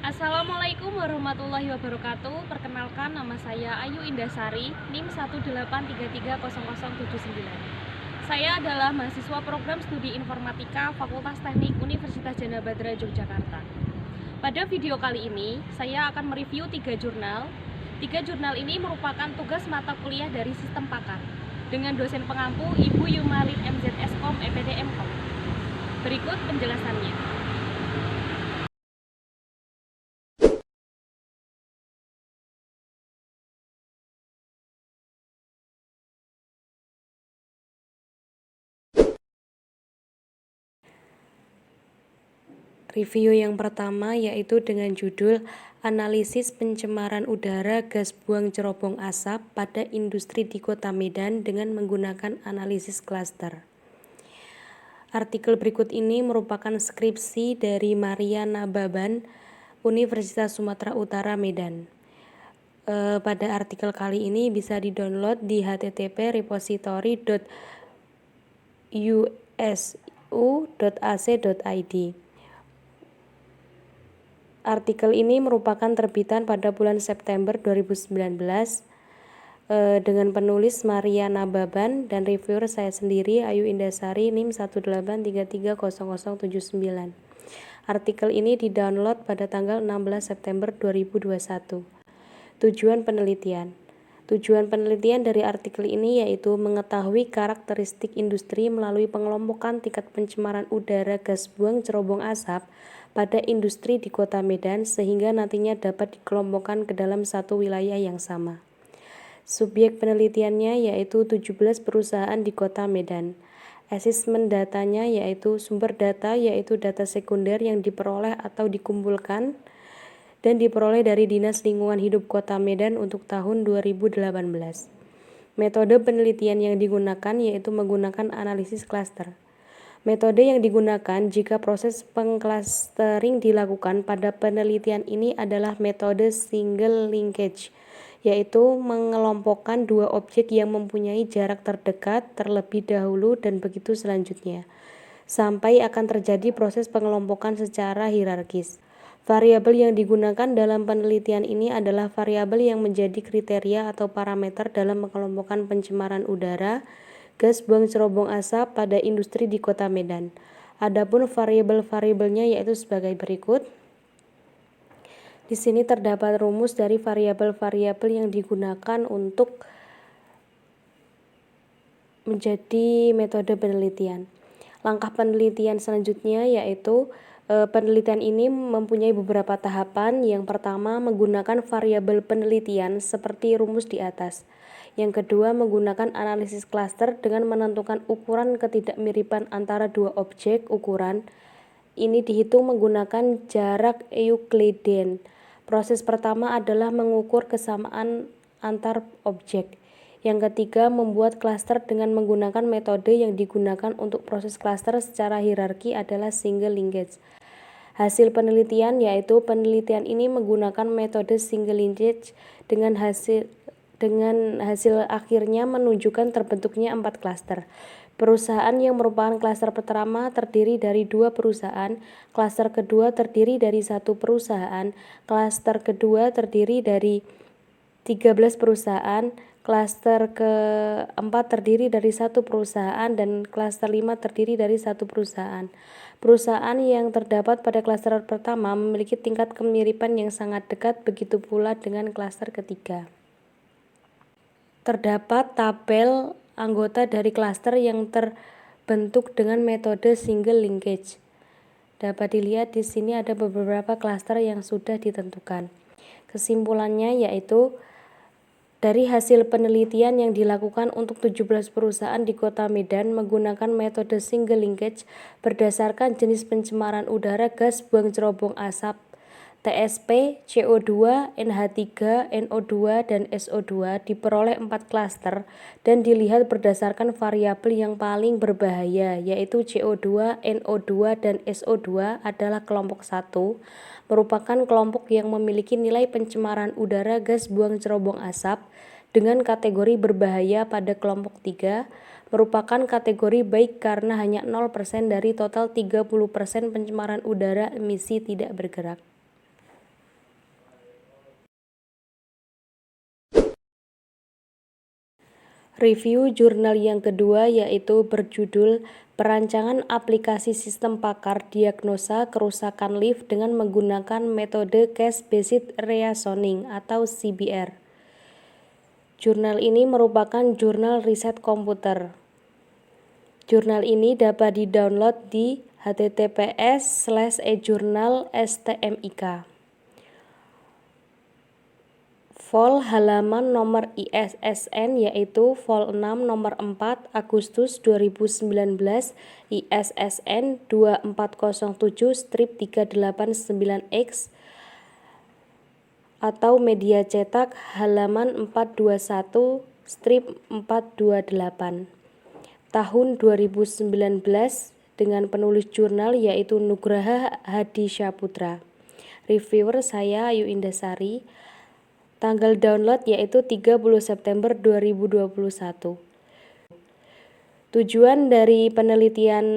Assalamualaikum warahmatullahi wabarakatuh. Perkenalkan, nama saya Ayu Indasari, NIM 183300079. Saya adalah mahasiswa program studi informatika Fakultas Teknik Universitas Jana Badra Yogyakarta. Pada video kali ini, saya akan mereview 3 jurnal. 3 jurnal ini merupakan tugas mata kuliah dari sistem pakar dengan dosen pengampu Ibu Yumalin MZSkom EPDM-Kom. Berikut penjelasannya. Review yang pertama yaitu dengan judul Analisis Pencemaran Udara Gas Buang Cerobong Asap pada Industri di Kota Medan dengan menggunakan analisis klaster. Artikel berikut ini merupakan skripsi dari Maria Nababan, Universitas Sumatera Utara, Medan. Pada artikel kali ini bisa didownload di http://repository.usu.ac.id. Artikel ini merupakan terbitan pada bulan September 2019 dengan penulis Maria Nababan dan reviewer saya sendiri Ayu Indasari NIM 183300079. Artikel ini didownload pada tanggal 16 September 2021. Tujuan penelitian dari artikel ini yaitu mengetahui karakteristik industri melalui pengelompokan tingkat pencemaran udara gas buang cerobong asap pada industri di Kota Medan sehingga nantinya dapat dikelompokkan ke dalam satu wilayah yang sama. Subjek penelitiannya yaitu 17 perusahaan di Kota Medan. Asesmen datanya yaitu sumber data yaitu data sekunder yang diperoleh atau dikumpulkan dan diperoleh dari Dinas Lingkungan Hidup Kota Medan untuk tahun 2018. Metode penelitian yang digunakan yaitu menggunakan analisis klaster. Metode yang digunakan jika proses pengklastering dilakukan pada penelitian ini adalah metode single linkage, yaitu mengelompokkan dua objek yang mempunyai jarak terdekat terlebih dahulu dan begitu selanjutnya, sampai akan terjadi proses pengelompokan secara hierarkis. Variabel yang digunakan dalam penelitian ini adalah variabel yang menjadi kriteria atau parameter dalam mengelompokkan pencemaran udara gas buang cerobong asap pada industri di Kota Medan. Adapun variabel-variabelnya yaitu sebagai berikut. Di sini terdapat rumus dari variabel-variabel yang digunakan untuk menjadi metode penelitian. Langkah penelitian selanjutnya yaitu penelitian ini mempunyai beberapa tahapan. Yang pertama, menggunakan variabel penelitian seperti rumus di atas. Yang kedua, menggunakan analisis klaster dengan menentukan ukuran ketidakmiripan antara dua objek ukuran. Ini dihitung menggunakan jarak Euclidean. Proses pertama adalah mengukur kesamaan antar objek. Yang ketiga, membuat klaster dengan menggunakan metode yang digunakan untuk proses klaster secara hierarki adalah single linkage. Hasil penelitian yaitu penelitian ini menggunakan metode single linkage dengan hasil akhirnya menunjukkan terbentuknya 4 klaster. Perusahaan yang merupakan klaster pertama terdiri dari 2 perusahaan, klaster kedua terdiri dari 1 perusahaan, klaster kedua terdiri dari 13 perusahaan, klaster keempat terdiri dari 1 perusahaan, dan klaster 5 terdiri dari 1 perusahaan. Perusahaan yang terdapat pada klaster pertama memiliki tingkat kemiripan yang sangat dekat, begitu pula dengan klaster ketiga. Terdapat tabel anggota dari klaster yang terbentuk dengan metode single linkage. Dapat dilihat di sini ada beberapa klaster yang sudah ditentukan. Kesimpulannya yaitu dari hasil penelitian yang dilakukan untuk 17 perusahaan di Kota Medan menggunakan metode single linkage berdasarkan jenis pencemaran udara gas buang cerobong asap TSP, CO2, NH3, NO2, dan SO2 diperoleh 4 klaster dan dilihat berdasarkan variabel yang paling berbahaya yaitu CO2, NO2, dan SO2 adalah kelompok 1, merupakan kelompok yang memiliki nilai pencemaran udara gas buang cerobong asap dengan kategori berbahaya pada kelompok 3, merupakan kategori baik karena hanya 0% dari total 30% pencemaran udara emisi tidak bergerak. Review jurnal yang kedua yaitu berjudul Perancangan Aplikasi Sistem Pakar Diagnosa Kerusakan Lift dengan menggunakan metode Case-Based Reasoning atau CBR. Jurnal ini merupakan jurnal riset komputer. Jurnal ini dapat di-download di https://ejournal.stmik. Vol halaman nomor ISSN yaitu Vol 6 nomor 4 Agustus 2019 ISSN 2407-389X atau media cetak halaman 421-428 tahun 2019 dengan penulis jurnal yaitu Nugraha Hadi Syaputra. Reviewer saya Ayu Indasari. Tanggal download yaitu 30 September 2021. Tujuan dari penelitian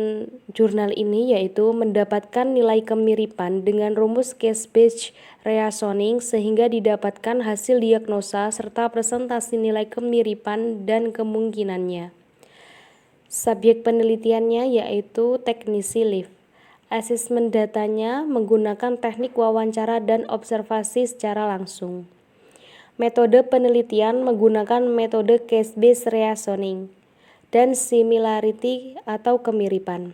jurnal ini yaitu mendapatkan nilai kemiripan dengan rumus case-based reasoning sehingga didapatkan hasil diagnosa serta presentasi nilai kemiripan dan kemungkinannya. Subjek penelitiannya yaitu teknisi lift. Asesmen datanya menggunakan teknik wawancara dan observasi secara langsung. Metode penelitian menggunakan metode case-based reasoning dan similarity atau kemiripan.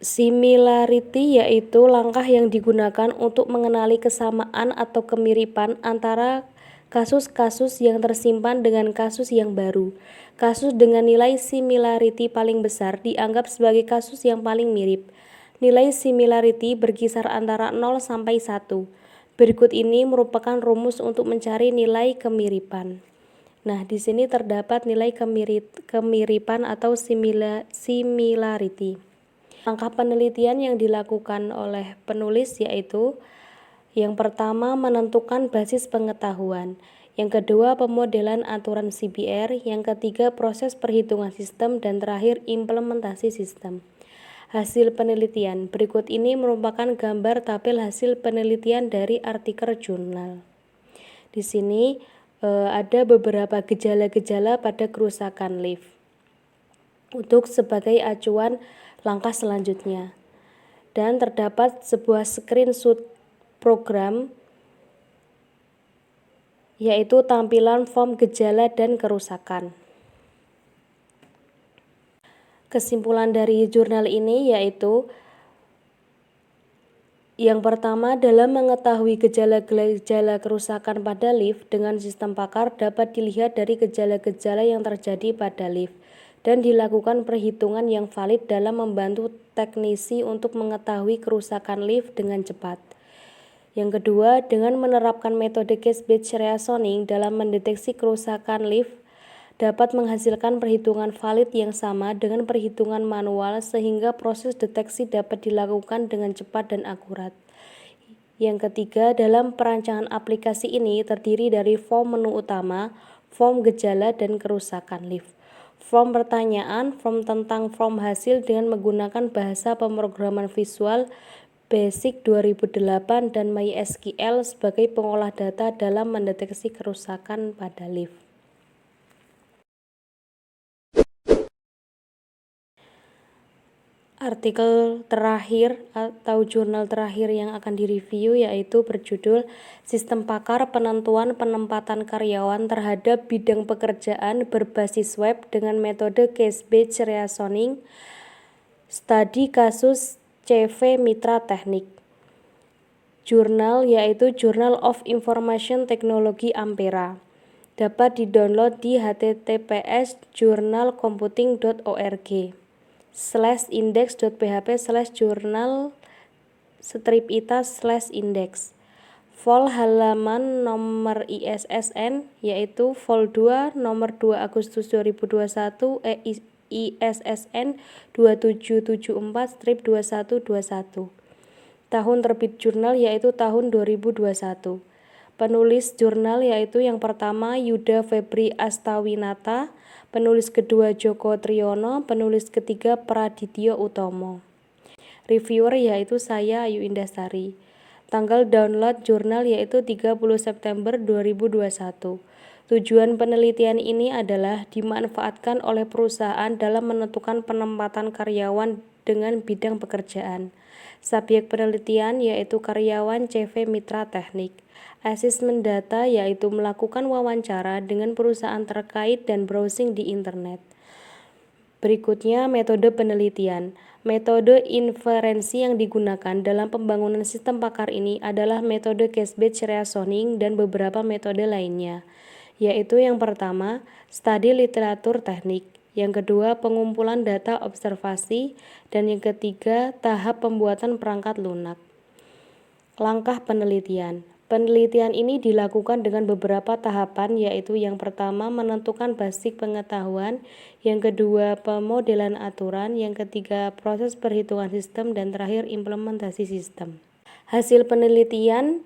Similarity yaitu langkah yang digunakan untuk mengenali kesamaan atau kemiripan antara kasus-kasus yang tersimpan dengan kasus yang baru. Kasus dengan nilai similarity paling besar dianggap sebagai kasus yang paling mirip. Nilai similarity berkisar antara 0 sampai 1. Berikut ini merupakan rumus untuk mencari nilai kemiripan. Nah, di sini terdapat nilai kemiripan atau similarity. Langkah penelitian yang dilakukan oleh penulis yaitu yang pertama menentukan basis pengetahuan, yang kedua pemodelan aturan CBR, yang ketiga proses perhitungan sistem, dan terakhir implementasi sistem. Hasil penelitian berikut ini merupakan gambar tabel hasil penelitian dari artikel jurnal. Di sini ada beberapa gejala-gejala pada kerusakan lift untuk sebagai acuan langkah selanjutnya. Dan terdapat sebuah screenshot program yaitu tampilan form gejala dan kerusakan. Kesimpulan dari jurnal ini yaitu yang pertama, dalam mengetahui gejala-gejala kerusakan pada lift dengan sistem pakar dapat dilihat dari gejala-gejala yang terjadi pada lift dan dilakukan perhitungan yang valid dalam membantu teknisi untuk mengetahui kerusakan lift dengan cepat. Yang kedua, dengan menerapkan metode case-based reasoning dalam mendeteksi kerusakan lift dapat menghasilkan perhitungan valid yang sama dengan perhitungan manual sehingga proses deteksi dapat dilakukan dengan cepat dan akurat. Yang ketiga, dalam perancangan aplikasi ini terdiri dari form menu utama, form gejala, dan kerusakan lift. Form pertanyaan, form tentang form hasil dengan menggunakan bahasa pemrograman visual Basic 2008 dan MySQL sebagai pengolah data dalam mendeteksi kerusakan pada lift. Artikel terakhir atau jurnal terakhir yang akan direview yaitu berjudul Sistem Pakar Penentuan Penempatan Karyawan terhadap Bidang Pekerjaan Berbasis Web dengan Metode Case-Based Reasoning, Studi Kasus CV Mitra Teknik. Jurnal yaitu Journal of Information Technology Ampera. Dapat di-download di https://journalcomputing.org. /index.php/journal-ita/index. Vol halaman nomor ISSN yaitu Vol 2 nomor 2 Agustus 2021 ISSN 2774-2121. Tahun terbit jurnal yaitu tahun 2021. Penulis jurnal yaitu yang pertama Yuda Febri Astawinata, penulis kedua Joko Triyono, penulis ketiga Pradityo Utomo. Reviewer yaitu saya Ayu Indasari. Tanggal download jurnal yaitu 30 September 2021. Tujuan penelitian ini adalah dimanfaatkan oleh perusahaan dalam menentukan penempatan karyawan dengan bidang pekerjaan. Subjek penelitian yaitu karyawan CV Mitra Teknik. Asesmen data yaitu melakukan wawancara dengan perusahaan terkait dan browsing di internet. Berikutnya metode penelitian. Metode inferensi yang digunakan dalam pembangunan sistem pakar ini adalah metode case-based reasoning dan beberapa metode lainnya, yaitu yang pertama, studi literatur teknik, yang kedua, pengumpulan data observasi, dan yang ketiga, tahap pembuatan perangkat lunak. Langkah penelitian. Penelitian ini dilakukan dengan beberapa tahapan, yaitu yang pertama menentukan basic pengetahuan, yang kedua pemodelan aturan, yang ketiga proses perhitungan sistem, dan terakhir implementasi sistem. Hasil penelitian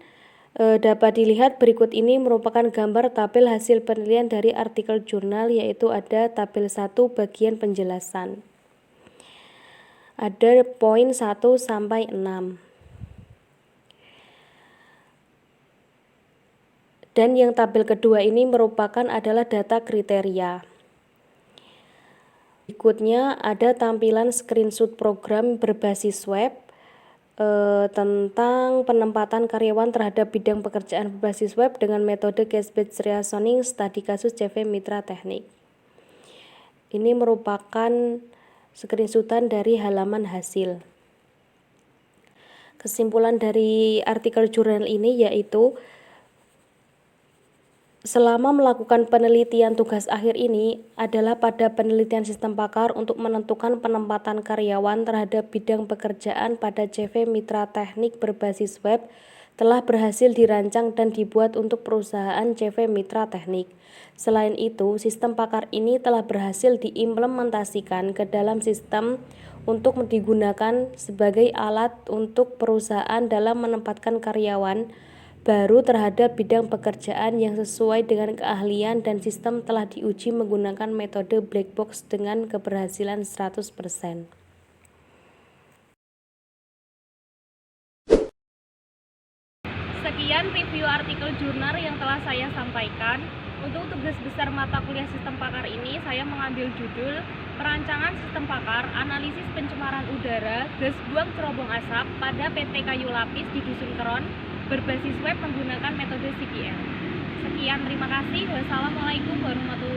dapat dilihat berikut ini merupakan gambar tabel hasil penelitian dari artikel jurnal, yaitu ada tabel 1 bagian penjelasan. Ada poin 1 sampai 6. Dan yang tabel kedua ini merupakan adalah data kriteria. Berikutnya ada tampilan screenshot program berbasis web tentang penempatan karyawan terhadap bidang pekerjaan berbasis web dengan metode case-based reasoning studi kasus CV Mitra Teknik. Ini merupakan screenshotan dari halaman hasil. Kesimpulan dari artikel jurnal ini yaitu selama melakukan penelitian, tugas akhir ini adalah pada penelitian sistem pakar untuk menentukan penempatan karyawan terhadap bidang pekerjaan pada CV Mitra Teknik berbasis web telah berhasil dirancang dan dibuat untuk perusahaan CV Mitra Teknik. Selain itu, sistem pakar ini telah berhasil diimplementasikan ke dalam sistem untuk digunakan sebagai alat untuk perusahaan dalam menempatkan karyawan baru terhadap bidang pekerjaan yang sesuai dengan keahlian, dan sistem telah diuji menggunakan metode black box dengan keberhasilan 100%. Sekian review artikel jurnal yang telah saya sampaikan. Untuk tugas besar mata kuliah sistem pakar ini, saya mengambil judul Perancangan Sistem Pakar, Analisis Pencemaran Udara, Gas Buang Cerobong Asap pada PT Kayu Lapis di Dusun Keron, berbasis web menggunakan metode CPL. Sekian, terima kasih. Wassalamualaikum warahmatullahi wabarakatuh.